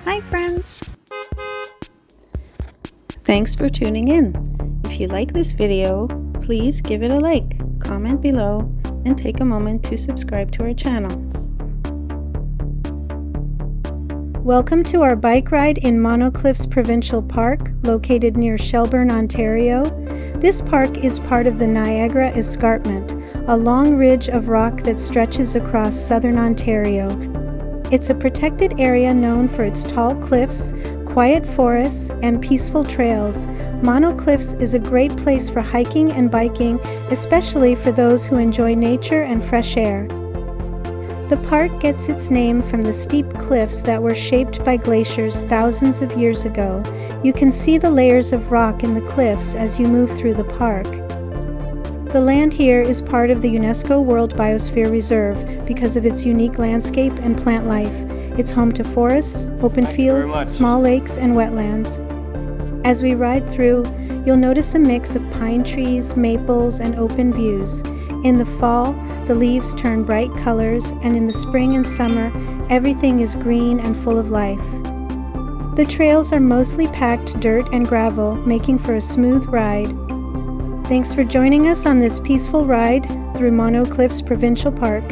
Hi friends! Thanks for tuning in. If you like this video, please give it a like, comment below, and take a moment to subscribe to our channel. Welcome to our bike ride in Mono Cliffs Provincial Park, located near Shelburne, Ontario. This park is part of the Niagara Escarpment, a long ridge of rock that stretches across southern Ontario. It's a protected area known for its tall cliffs, quiet forests, and peaceful trails. Mono Cliffs is a great place for hiking and biking, especially for those who enjoy nature and fresh air. The park gets its name from the steep cliffs that were shaped by glaciers thousands of years ago. You can see the layers of rock in the cliffs as you move through the park. The land here is part of the UNESCO World Biosphere Reserve because of its unique landscape and plant life. It's home to forests, open fields, small lakes, and wetlands. As we ride through, you'll notice a mix of pine trees, maples, and open views. In the fall, the leaves turn bright colors, and in the spring and summer, everything is green and full of life. The trails are mostly packed dirt and gravel, making for a smooth ride. Thanks for joining us on this peaceful ride through Mono Cliffs Provincial Park.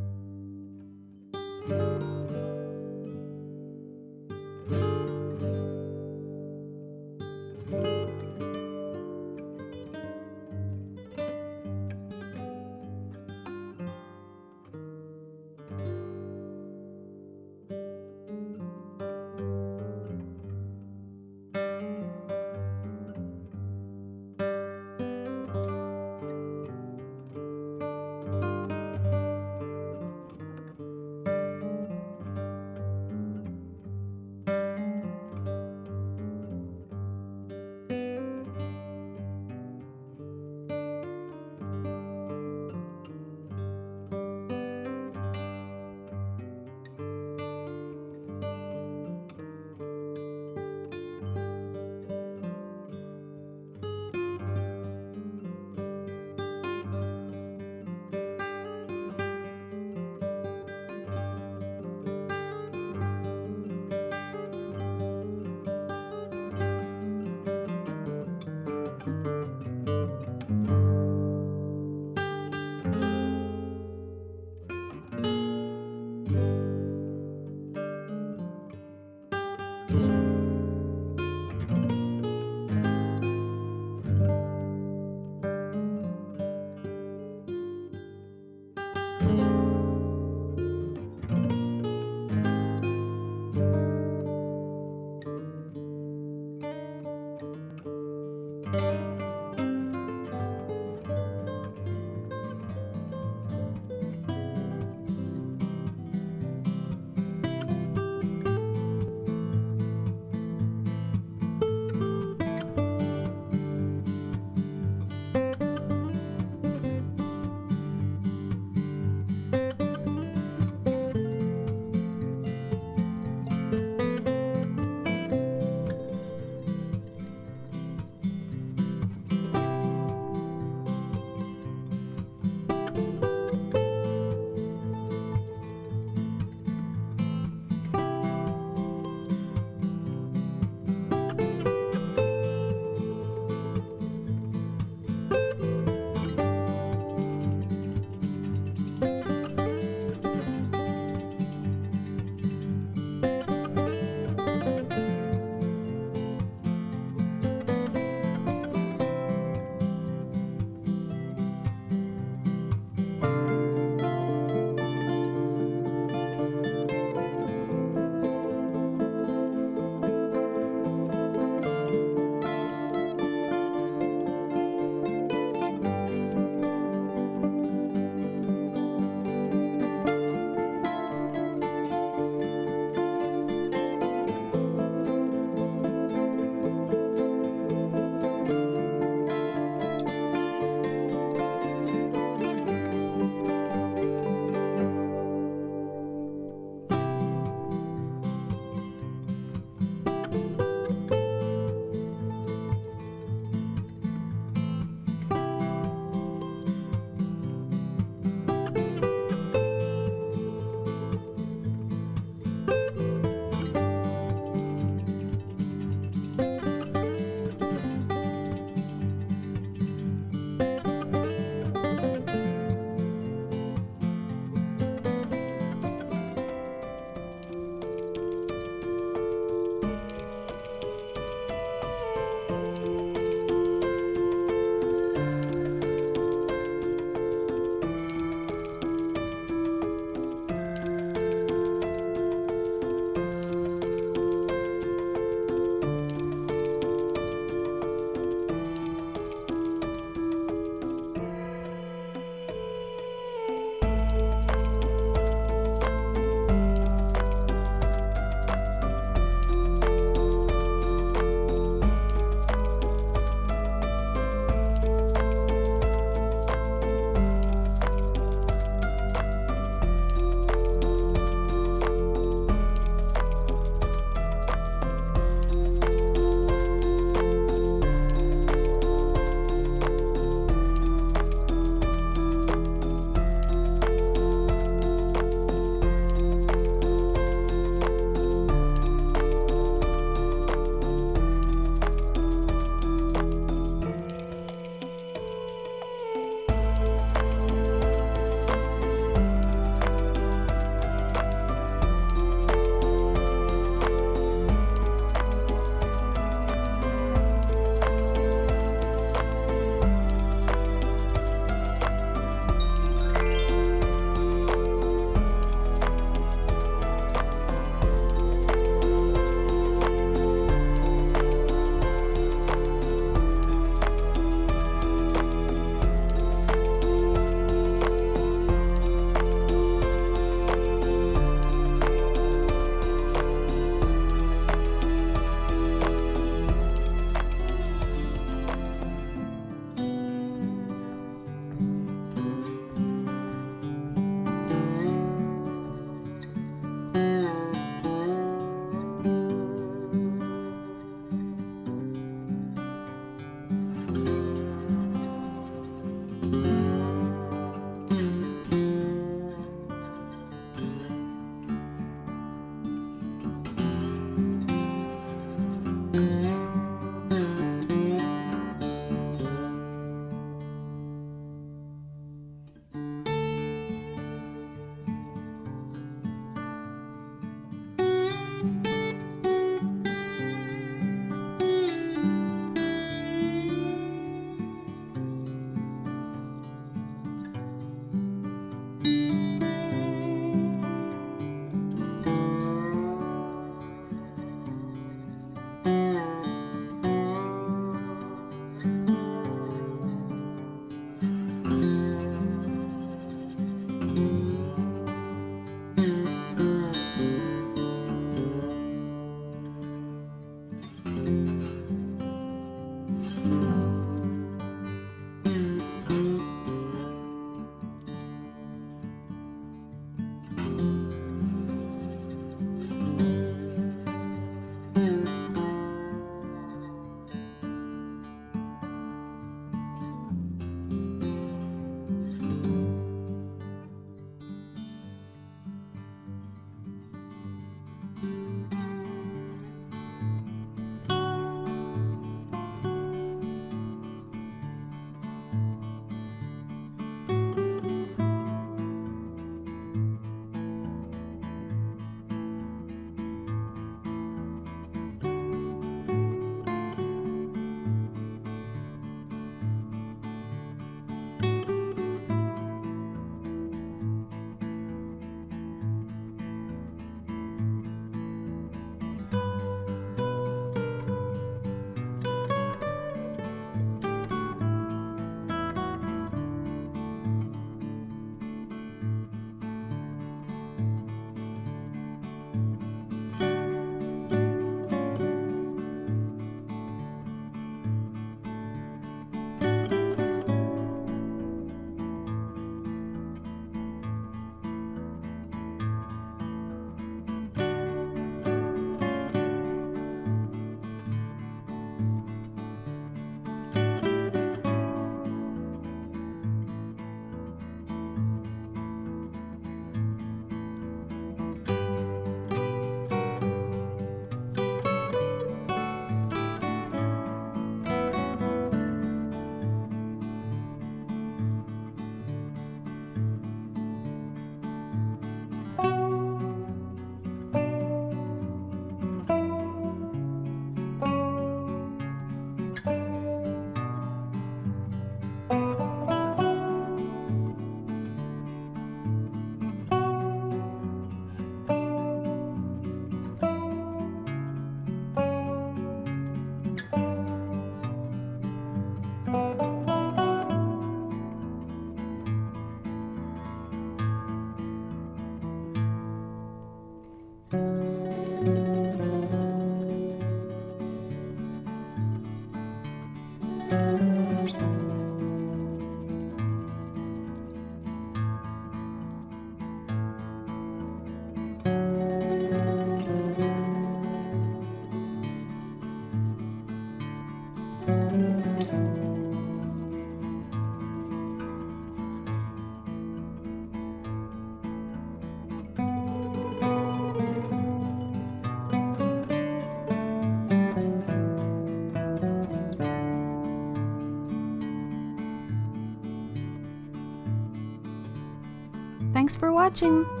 Thanks for watching!